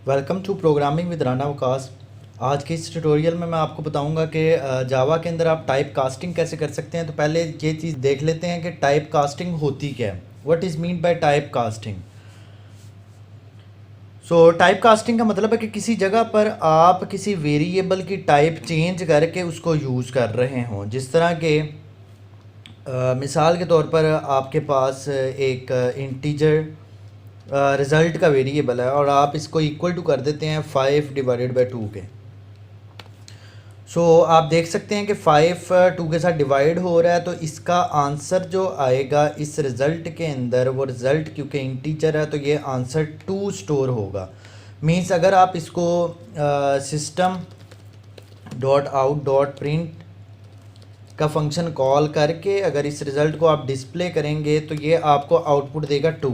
Welcome to programming with Rana Waqas. आज के इस ट्यूटोरियल में मैं आपको बताऊंगा कि जावा के अंदर आप टाइप कास्टिंग कैसे कर सकते हैं। तो पहले ये चीज़ देख लेते हैं कि टाइप कास्टिंग होती क्या है। What is mean by type casting. So type casting का मतलब है कि किसी जगह पर आप किसी वेरिएबल की टाइप चेंज करके उसको यूज़ कर रहे हों। जिस तरह के मिसाल के तौर पर आपके पास एक इंटीजर रिज़ल्ट का वेरिएबल है और आप इसको इक्वल टू कर देते हैं 5/2 के। आप देख सकते हैं कि 5 2 के साथ डिवाइड हो रहा है, तो इसका आंसर जो आएगा इस रिज़ल्ट के अंदर, वो रिज़ल्ट क्योंकि इंटीजर है तो ये आंसर 2 स्टोर होगा। मीन्स अगर आप इसको system dot out dot print का फंक्शन कॉल करके अगर इस रिज़ल्ट को आप डिस्प्ले करेंगे तो ये आपको आउटपुट देगा 2।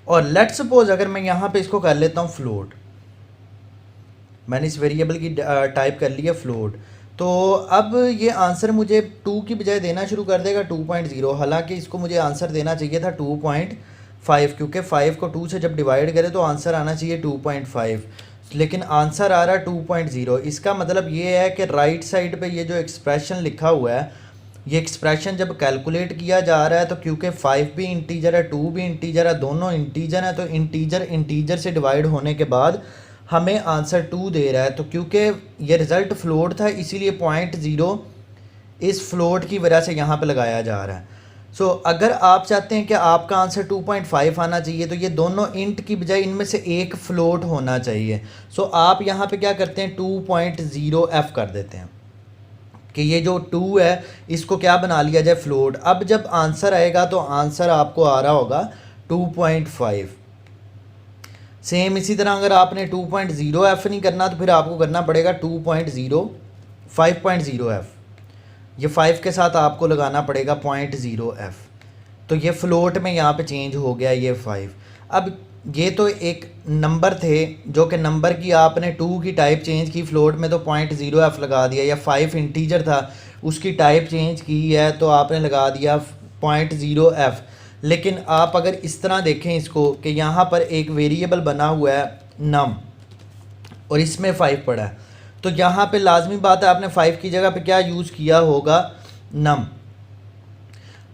और लेट्स सपोज अगर मैं यहाँ पे इसको कर लेता हूँ फ्लोट, मैंने इस वेरिएबल की टाइप कर लिया फ्लोट, तो अब ये आंसर मुझे 2 की बजाय देना शुरू कर देगा 2.0। हालांकि इसको मुझे आंसर देना चाहिए था 2.5, क्योंकि 5 को 2 से जब डिवाइड करें तो आंसर आना चाहिए 2.5, लेकिन आंसर आ रहा है 2.0। इसका मतलब ये है कि राइट साइड पे ये जो एक्सप्रेशन लिखा हुआ है, ये एक्सप्रेशन जब कैलकुलेट किया जा रहा है तो क्योंकि 5 भी इंटीजर है 2 भी इंटीजर है, दोनों इंटीजर है, तो इंटीजर इंटीजर से डिवाइड होने के बाद हमें आंसर 2 दे रहा है। तो क्योंकि ये रिज़ल्ट फ्लोट था इसीलिए 0.0 इस फ्लोट की वजह से यहाँ पे लगाया जा रहा है। अगर आप चाहते हैं कि आपका आंसर 2.5 आना चाहिए तो ये दोनों इंट की बजाय इनमें से एक फ्लोट होना चाहिए। आप यहाँ पे क्या करते हैं 2.0f कर देते हैं कि ये जो 2 है इसको क्या बना लिया जाए फ्लोट। अब जब आंसर आएगा तो आंसर आपको आ रहा होगा 2.5। सेम इसी तरह अगर आपने 2.0f नहीं करना तो फिर आपको करना पड़ेगा 5.0f। ये 5 के साथ आपको लगाना पड़ेगा 0.0f। तो ये फ्लोट में यहाँ पे चेंज हो गया ये 5। अब ये तो एक नंबर थे जो कि नंबर की आपने 2 की टाइप चेंज की फ्लोट में तो 0.0f लगा दिया, या 5 इंटीजर था उसकी टाइप चेंज की है तो आपने लगा दिया 0.0f। लेकिन आप अगर इस तरह देखें इसको कि यहाँ पर एक वेरिएबल बना हुआ है नम और इसमें 5 पड़ा है, तो यहाँ पे लाजमी बात है आपने 5 की जगह पे क्या यूज़ किया होगा, नम।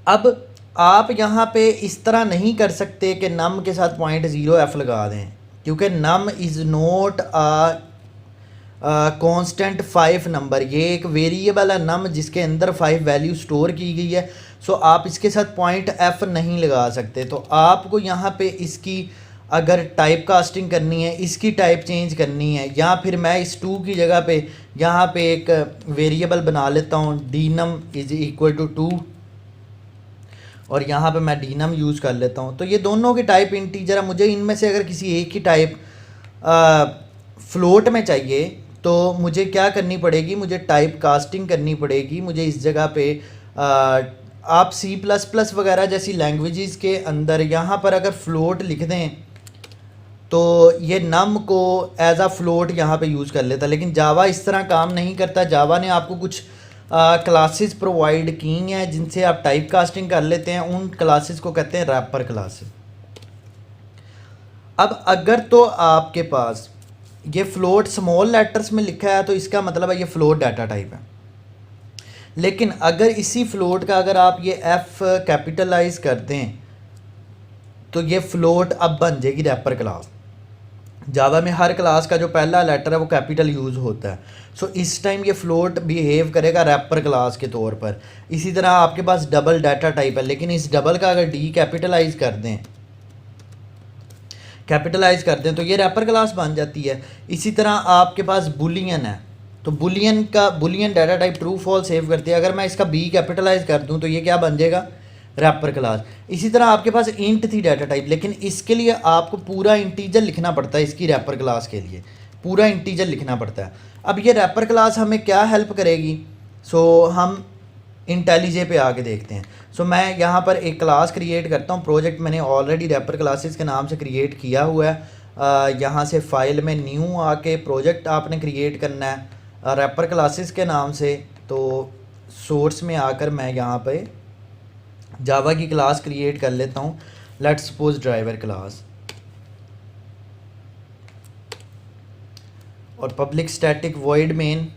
अब आप यहाँ पे इस तरह नहीं कर सकते कि नम के साथ 0.0f लगा दें, क्योंकि नम इज़ नोट कांस्टेंट 5 नंबर। ये एक वेरिएबल है नम जिसके अंदर 5 वैल्यू स्टोर की गई है। आप इसके साथ .f नहीं लगा सकते। तो आपको यहाँ पे इसकी अगर टाइप कास्टिंग करनी है, इसकी टाइप चेंज करनी है, या फिर मैं इस 2 की जगह पे यहाँ पे एक वेरिएबल बना लेता हूँ dnum इज इक्वल टू 2 और यहाँ पे मैं dnum यूज़ कर लेता हूँ। तो ये दोनों की टाइप इंटीजर है। मुझे इनमें से अगर किसी एक की टाइप फ्लोट में चाहिए तो मुझे क्या करनी पड़ेगी, मुझे टाइप कास्टिंग करनी पड़ेगी। मुझे इस जगह पे आप C++ वगैरह जैसी लैंग्वेजेस के अंदर यहाँ पर अगर फ्लोट लिख दें तो ये नम को एज आ फ्लोट यहाँ पे यूज़ कर लेता, लेकिन जावा इस तरह काम नहीं करता। जावा ने आपको कुछ क्लासेस प्रोवाइड की हैं जिनसे आप टाइप कास्टिंग कर लेते हैं। उन क्लासेस को कहते हैं रैपर क्लासेस। अब अगर तो आपके पास ये फ्लोट स्मॉल लेटर्स में लिखा है तो इसका मतलब है ये फ्लोट डाटा टाइप है। लेकिन अगर इसी फ्लोट का अगर आप ये f कैपिटलाइज कर दें तो ये फ्लोट अब बन जाएगी रैपर क्लास। जावा में हर क्लास का जो पहला लेटर है वो कैपिटल यूज़ होता है। इस टाइम ये फ्लोट बिहेव करेगा रैपर क्लास के तौर पर। इसी तरह आपके पास डबल डाटा टाइप है, लेकिन इस डबल का अगर डी कैपिटलाइज कर दें तो ये रैपर क्लास बन जाती है। इसी तरह आपके पास बुलियन है, तो boolean data type true false save करती है। अगर मैं इसका बी कैपिटलाइज कर दूं तो ये क्या बन जाएगा, रैपर क्लास। इसी तरह आपके पास इंट थी डाटा टाइप, लेकिन इसके लिए आपको पूरा इंटीजर लिखना पड़ता है। इसकी रैपर क्लास के लिए पूरा इंटीजर लिखना पड़ता है। अब ये रैपर क्लास हमें क्या हेल्प करेगी, हम इंटेलिजे पे आके देखते हैं। मैं यहाँ पर एक क्लास क्रिएट करता हूँ। प्रोजेक्ट मैंने ऑलरेडी रैपर क्लासेस के नाम से क्रिएट किया हुआ है। यहाँ से फाइल में न्यू आके प्रोजेक्ट आपने क्रिएट करना है रैपर क्लासेस के नाम से। तो सोर्स में आकर मैं यहाँ पे जावा की क्लास क्रिएट कर लेता हूँ। Let's suppose driver class. और पब्लिक स्टैटिक वॉइड मेन।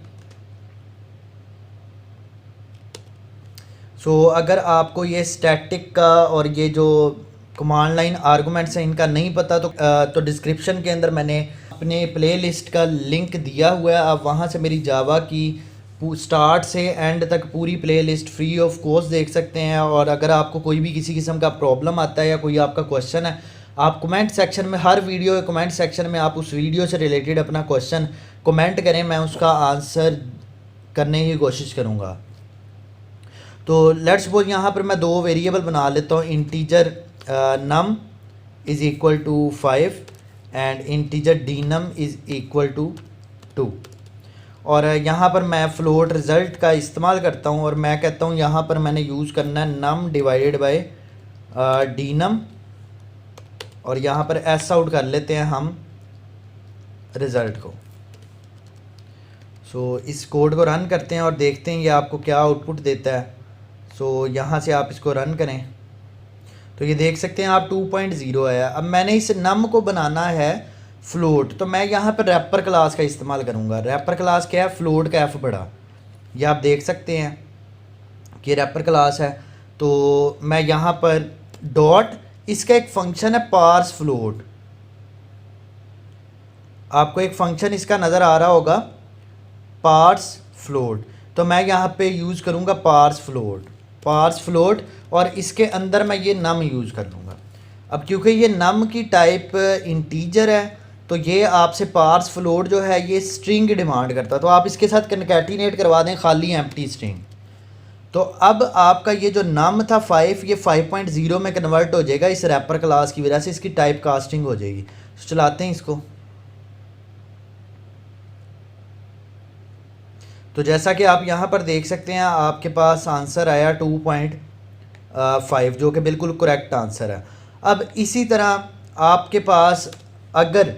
सो अगर आपको ये स्टैटिक का और ये जो कमांड लाइन आर्गूमेंट्स हैं इनका नहीं पता तो डिस्क्रिप्शन के अंदर मैंने अपने प्लेलिस्ट का लिंक दिया हुआ है, आप वहाँ से मेरी जावा की स्टार्ट से एंड तक पूरी प्लेलिस्ट फ्री ऑफ कॉस्ट देख सकते हैं। और अगर आपको कोई भी किसी किस्म का प्रॉब्लम आता है या कोई आपका क्वेश्चन है, आप कमेंट सेक्शन में, हर वीडियो के कमेंट सेक्शन में आप उस वीडियो से रिलेटेड अपना क्वेश्चन कमेंट करें, मैं उसका आंसर करने की कोशिश करूँगा। तो लेट्स सपोज यहाँ पर मैं दो वेरिएबल बना लेता हूँ, integer num is equal to 5 and integer D num is equal to 2। और यहाँ पर मैं फ्लोट रिज़ल्ट का इस्तेमाल करता हूँ और मैं कहता हूँ यहाँ पर मैंने यूज़ करना है नम डिवाइडेड बाय डी नम, और यहाँ पर एस आउट कर लेते हैं हम रिज़ल्ट को। सो इस कोड को रन करते हैं और देखते हैं ये आपको क्या आउटपुट देता है। सो यहाँ से आप इसको रन करें तो ये देख सकते हैं आप 2.0 है। अब मैंने इस नम को बनाना है फ्लोट, तो मैं यहाँ पर रैपर क्लास का इस्तेमाल करूँगा। रैपर क्लास क्या है? फ्लोट का एफ बड़ा, ये आप देख सकते हैं कि रैपर क्लास है। तो मैं यहाँ पर डॉट, इसका एक फंक्शन है पार्स फ्लोट, आपको एक फंक्शन इसका नज़र आ रहा होगा पार्स फ्लोट, तो मैं यहाँ पे यूज़ करूँगा पार्स फ्लोट और इसके अंदर मैं ये नम यूज़ कर लूँगा। अब क्योंकि ये नम की टाइप इंटीजर है तो ये आपसे पार्स फ्लोट जो है ये स्ट्रिंग डिमांड करता है, तो आप इसके साथ कनकैटिनेट करवा दें खाली एम्प्टी स्ट्रिंग। तो अब आपका ये जो नम था 5, ये 5.0 में कन्वर्ट हो जाएगा इस रैपर क्लास की वजह से, इसकी टाइप कास्टिंग हो जाएगी। तो चलाते हैं इसको। तो जैसा कि आप यहाँ पर देख सकते हैं आपके पास आंसर आया 2.5 जो कि बिल्कुल करेक्ट आंसर है। अब इसी तरह आपके पास अगर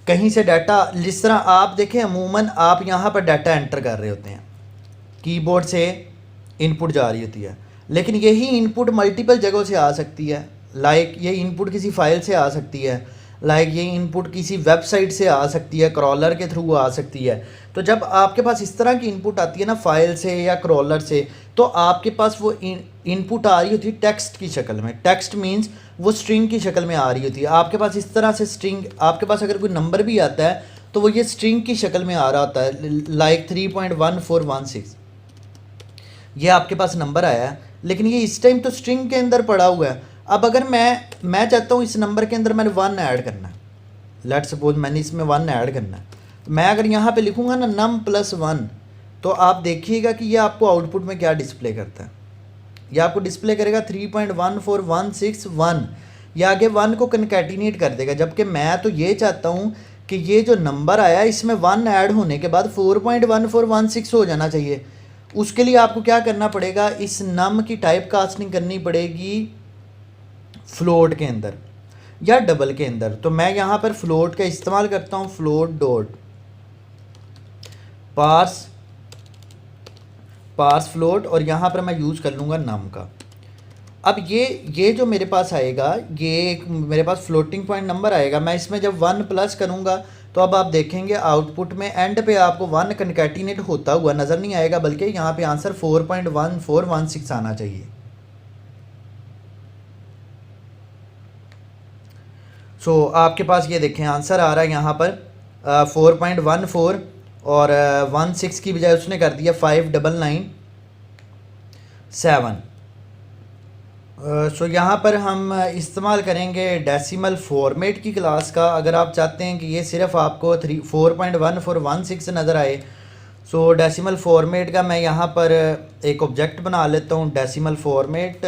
कहीं से डाटा, जिस तरह आप देखें अमूमन आप यहाँ पर डाटा एंटर कर रहे होते हैं, कीबोर्ड से इनपुट जा रही होती है, लेकिन यही इनपुट मल्टीपल जगहों से आ सकती है। लाइक ये इनपुट किसी फाइल से आ सकती है, लाइक ये इनपुट किसी वेबसाइट से आ सकती है, क्रॉलर के थ्रू आ सकती है। तो जब आपके पास इस तरह की इनपुट आती है ना फाइल से या क्रॉलर से, तो आपके पास वो इनपुट आ रही होती है टेक्स्ट की शक्ल में। टेक्स्ट मीन्स वो स्ट्रिंग की शक्ल में आ रही होती है आपके पास इस तरह से स्ट्रिंग। आपके पास अगर कोई नंबर भी आता है तो वो ये स्ट्रिंग की शक्ल में आ रहा होता है, लाइक 3.1416 ये आपके पास नंबर आया है, लेकिन ये इस टाइम तो स्ट्रिंग के अंदर पड़ा हुआ है। अब अगर मैं चाहता हूँ इस नंबर के अंदर मैंने 1 ऐड करना है, लेट सपोज मैंने इसमें 1 ऐड करना है, मैं अगर यहाँ पे लिखूँगा ना नम +1, तो आप देखिएगा कि ये आपको आउटपुट में क्या डिस्प्ले करता है। ये आपको डिस्प्ले करेगा 3.14161, ये आगे 1 को कनकैटिनेट कर देगा। जबकि मैं तो ये चाहता हूँ कि ये जो नंबर आया इसमें 1 ऐड होने के बाद 4.1416 हो जाना चाहिए। उसके लिए आपको क्या करना पड़ेगा, इस नम की टाइप कास्टिंग करनी पड़ेगी फ्लोट के अंदर या डबल के अंदर। तो मैं यहाँ पर फ्लोट का इस्तेमाल करता हूँ, फ्लोट डॉट पार्स फ्लोट, और यहाँ पर मैं यूज़ कर लूँगा नम का। अब ये जो मेरे पास आएगा, ये मेरे पास फ्लोटिंग पॉइंट नंबर आएगा। मैं इसमें जब 1 प्लस करूँगा तो अब आप देखेंगे आउटपुट में एंड पे आपको 1 कनकैटिनेट होता हुआ नज़र नहीं आएगा, बल्कि यहाँ पे आंसर 4.1416 आना चाहिए। सो आपके पास ये देखें आंसर आ रहा है यहाँ पर 4.14 और 16 की बजाय उसने कर दिया 5997। सो यहाँ पर हम इस्तेमाल करेंगे डेसिमल फॉर्मेट की क्लास का। अगर आप चाहते हैं कि ये सिर्फ आपको 4.1416 नज़र आए, सो डेसिमल फॉर्मेट का मैं यहाँ पर एक ऑब्जेक्ट बना लेता हूँ। डेसिमल फॉर्मेट,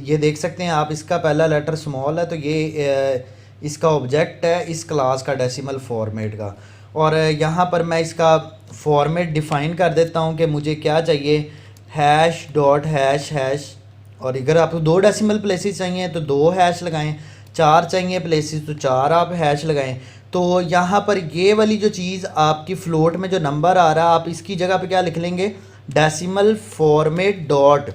ये देख सकते हैं आप, इसका पहला लेटर स्मॉल है, तो ये इसका ऑब्जेक्ट है इस क्लास का डेसिमल फॉर्मेट का। और यहाँ पर मैं इसका फॉर्मेट डिफ़ाइन कर देता हूँ कि मुझे क्या चाहिए, हैश डॉट हैश हैश। और अगर आपको 2 डेसिमल प्लेसेस चाहिए तो 2 हैश लगाएं, 4 चाहिए प्लेसेस तो 4 आप हैश लगाएं। तो यहाँ पर ये वाली जो चीज़ आपकी फ्लोट में जो नंबर आ रहा है, आप इसकी जगह पे क्या लिख लेंगे, डेसिमल फॉर्मेट डॉट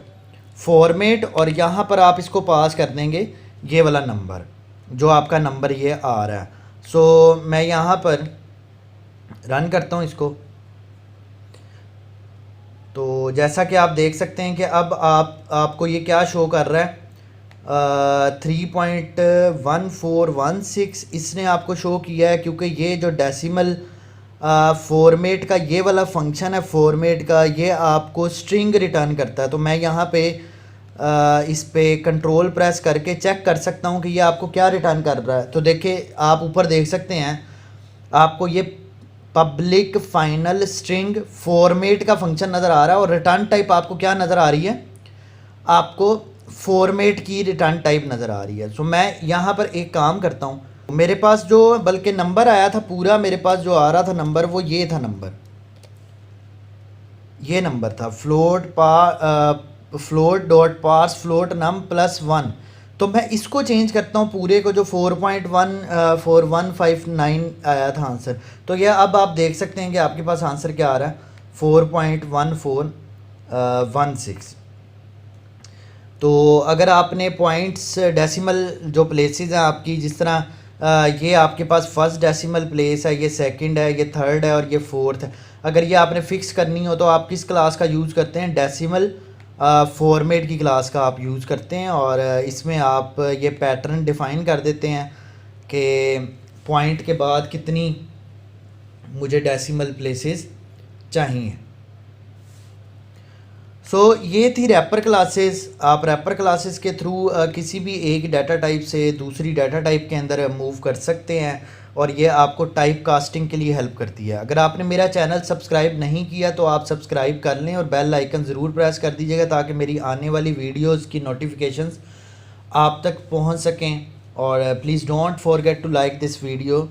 फॉर्मेट, और यहाँ पर आप इसको पास कर देंगे ये वाला नंबर जो आपका नंबर ये आ रहा है। सो मैं यहाँ पर रन करता हूँ इसको। तो जैसा कि आप देख सकते हैं कि अब आपको ये क्या शो कर रहा है, 3.1416 इसने आपको शो किया है, क्योंकि ये जो डेसिमल फॉर्मेट का ये वाला फंक्शन है फॉर्मेट का, ये आपको स्ट्रिंग रिटर्न करता है। तो मैं यहाँ पे इस पे कंट्रोल प्रेस करके चेक कर सकता हूँ कि ये आपको क्या रिटर्न कर रहा है। तो देखिए आप ऊपर देख सकते हैं, आपको ये पब्लिक फाइनल स्ट्रिंग फॉर्मेट का फंक्शन नज़र आ रहा है, और रिटर्न टाइप आपको क्या नज़र आ रही है, आपको फॉर्मेट की रिटर्न टाइप नज़र आ रही है। सो मैं यहाँ पर एक काम करता हूँ, मेरे पास जो बल्कि नंबर आया था पूरा, मेरे पास जो आ रहा था नंबर वो ये था, नंबर ये नंबर था फ्लोट डॉट पार्स फ्लोट नम +1। तो मैं इसको चेंज करता हूँ पूरे को, जो 4.14159 आया था आंसर। तो यह अब आप देख सकते हैं कि आपके पास आंसर क्या आ रहा है, 4.1416। तो अगर आपने पॉइंट्स डेसिमल जो प्लेसेस हैं आपकी, जिस तरह ये आपके पास फर्स्ट डेसिमल प्लेस है, ये सेकंड है, ये थर्ड है और ये फोर्थ है, अगर ये आपने फिक्स करनी हो तो आप किस क्लास का यूज़ करते हैं, डेसिमल फॉर्मेट की क्लास का आप यूज़ करते हैं। और इसमें आप ये पैटर्न डिफ़ाइन कर देते हैं कि पॉइंट के बाद कितनी मुझे डेसिमल प्लेसेस चाहिए। सो ये थी रैपर क्लासेस। आप रैपर क्लासेस के थ्रू किसी भी एक डाटा टाइप से दूसरी डाटा टाइप के अंदर मूव कर सकते हैं, और ये आपको टाइप कास्टिंग के लिए हेल्प करती है। अगर आपने मेरा चैनल सब्सक्राइब नहीं किया तो आप सब्सक्राइब कर लें और बेल आइकन ज़रूर प्रेस कर दीजिएगा, ताकि मेरी आने वाली वीडियोज़ की नोटिफिकेशंस आप तक पहुंच सकें। और please don't forget to like this video.